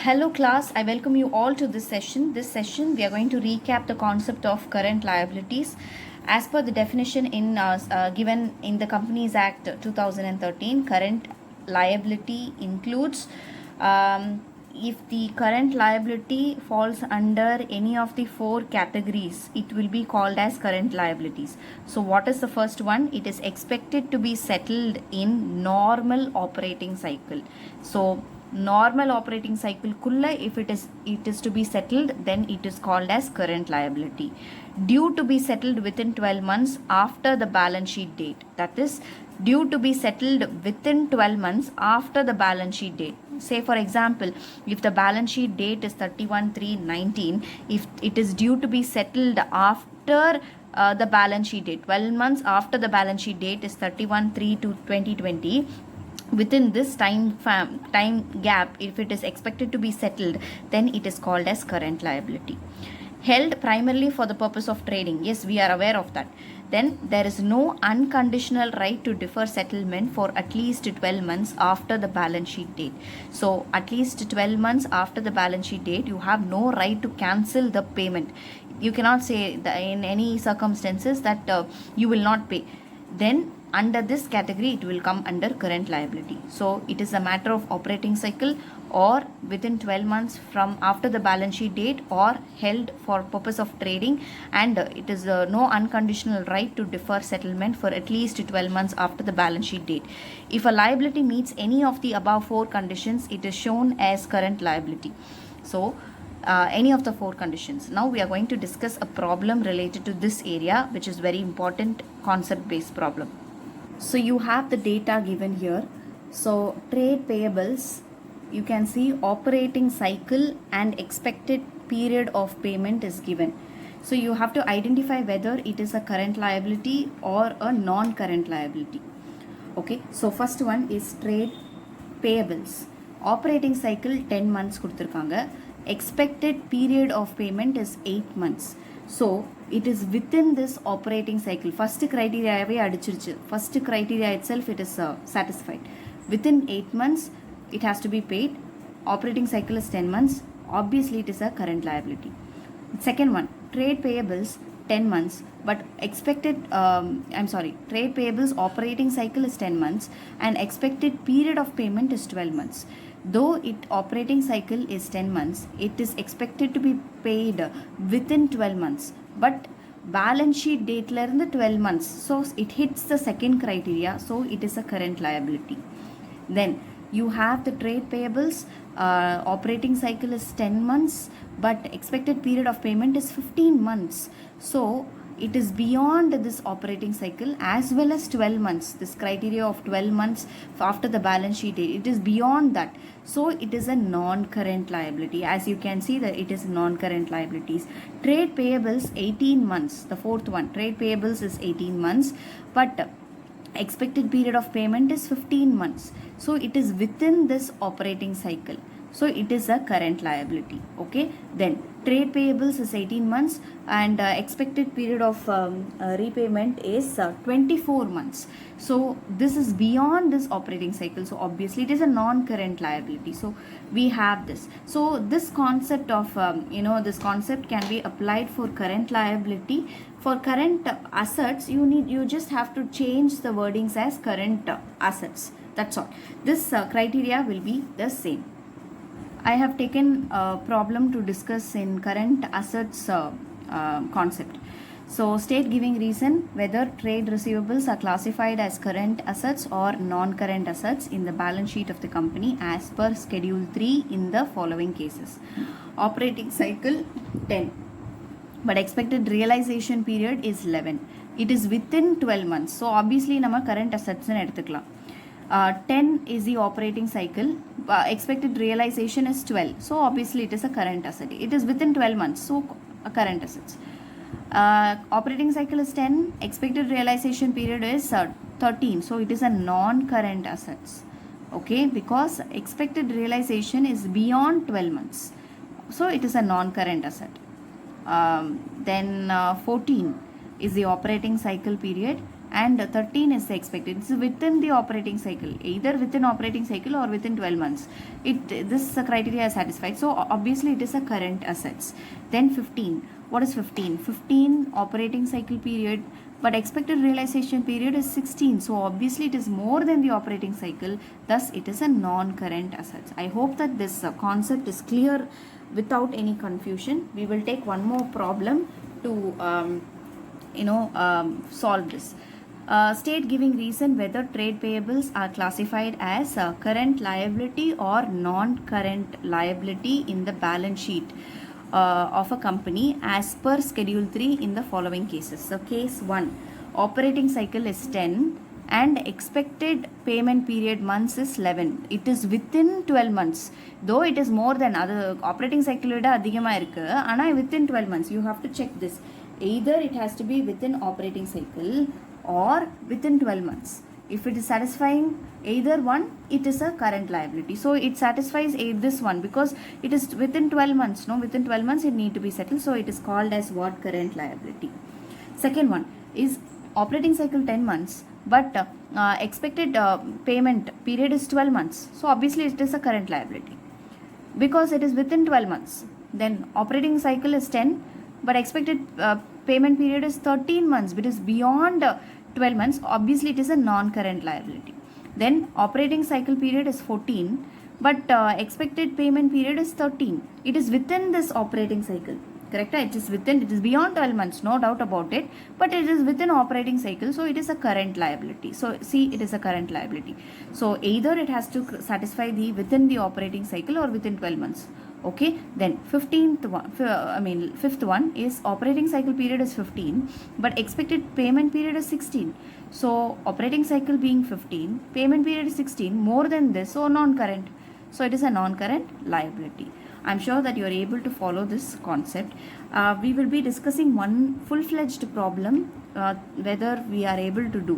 Hello class, I welcome you all to this session. This session we are going to recap the concept of current liabilities as per the definition given in the Companies Act 2013. Current liability includes if the current liability falls under any of the four categories, it will be called as current liabilities. So what is the first one? It is expected to be settled in normal operating cycle. So normal operating cycle kulla if it is to be settled, then it is called as current liability. Due to be settled within 12 months after the balance sheet date, that is due to be settled within 12 months after the balance sheet date. Say for example, if the balance sheet date is 31/3/19, if it is due to be settled after the balance sheet date, 12 months after the balance sheet date is 31/3/2020, within this time gap, if it is expected to be settled, then it is called as current liability. Held primarily for the purpose of trading, yes, we are aware of that. Then there is no unconditional right to defer settlement for at least 12 months after the balance sheet date. So at least 12 months after the balance sheet date, you have no right to cancel the payment. You cannot say that in any circumstances that you will not pay. Then under this category it will come under current liability. So it is a matter of operating cycle or within 12 months from after the balance sheet date or held for purpose of trading, and it is no unconditional right to defer settlement for at least 12 months after the balance sheet date. If a liability meets any of the above four conditions, it is shown as current liability. So any of the four conditions. Now we are going to discuss a problem related to this area, which is very important concept based problem. So you have the data given here. So trade payables, you can see operating cycle and expected period of payment is given. So you have to identify whether it is a current liability or a non-current liability. Okay, so first one is trade payables. Operating cycle 10 months கொடுத்திருக்காங்க. Expected period of payment is 8 months. So it is within this operating cycle. First criteria first criteria itself it is satisfied. Within 8 months it has to be paid. Operating cycle is 10 months. Obviously it is a current liability. Second one, trade payables 10 months, but expected trade payables operating cycle is 10 months and expected period of payment is 12 months. Though it operating cycle is 10 months, it is expected to be paid within 12 months, but balance sheet date la irundhu 12 months, so it hits the second criteria, so it is a current liability. Then you have the trade payables, operating cycle is 10 months but expected period of payment is 15 months. So it is beyond this operating cycle as well as 12 months. This criteria of 12 months after the balance sheet date, it is beyond that. So it is a non-current liability. As you can see that it is non-current liabilities. Trade payables 18 months. The fourth one, trade payables is 18 months but expected period of payment is 15 months. So it is within this operating cycle. So it is a current liability. Okay. Then trade payables is 18 months and expected period of repayment is 24 months. So this is beyond this operating cycle. So obviously it is a non-current liability. So we have this. So this concept of this concept can be applied for current liability. For current assets, you just have to change the wordings as current assets. That's all. This criteria will be the same. I have taken a problem to discuss in current assets concept. So state giving reason whether trade receivables are classified as current assets or non-current assets in the balance sheet of the company as per schedule 3 in the following cases. Operating cycle 10 but expected realization period is 11. It is within 12 months. So obviously nama current assets nu eduthikalam. 10 is the operating cycle, expected realization is 12, so obviously it is a current asset. It is within 12 months, so a current assets. Operating cycle is 10, expected realization period is 13, so it is a non-current assets. Okay, because expected realization is beyond 12 months, so it is a non-current asset. Then 14 is the operating cycle period and 13 is the expected. It's within the operating cycle, either within operating cycle or within 12 months. This criteria is satisfied. So obviously it is a current assets. Then 15. What is 15? 15 operating cycle period, but expected realization period is 16. So obviously it is more than the operating cycle. Thus it is a non-current assets. I hope that this concept is clear without any confusion. We will take one more problem to solve this. State giving reason whether trade payables are classified as a current liability or non-current liability in the balance sheet of a company as per schedule 3 in the following cases. So case 1, operating cycle is 10 and expected payment period months is 11. It is within 12 months, though it is more than other operating cycle விட அதிகமா இருக்கு, ஆனா within 12 months. You have to check this. Either it has to be within operating cycle or within 12 months. If it is satisfying either one, it is a current liability. So it satisfies this one because it is within 12 months. No, within 12 months it need to be settled. So it is called as what? Current liability. Second one is operating cycle 10 months, but expected payment period is 12 months. So obviously it is a current liability because it is within 12 months. Then operating cycle is 10, but expected payment period is 13 months, but is beyond 12 months. Obviously it is a non-current liability. Then operating cycle period is 14, but expected payment period is 13. It is within this operating cycle. Correct? It is beyond 12 months, no doubt about it, but it is within operating cycle, so it is a current liability. So see, it is a current liability. So either it has to satisfy the within the operating cycle or within 12 months. Okay, then fifth one is operating cycle period is 15, but expected payment period is 16. So operating cycle being 15, payment period is 16, more than this, so non-current. So it is a non-current liability. I'm sure that you are able to follow this concept. We will be discussing one full-fledged problem, whether we are able to do.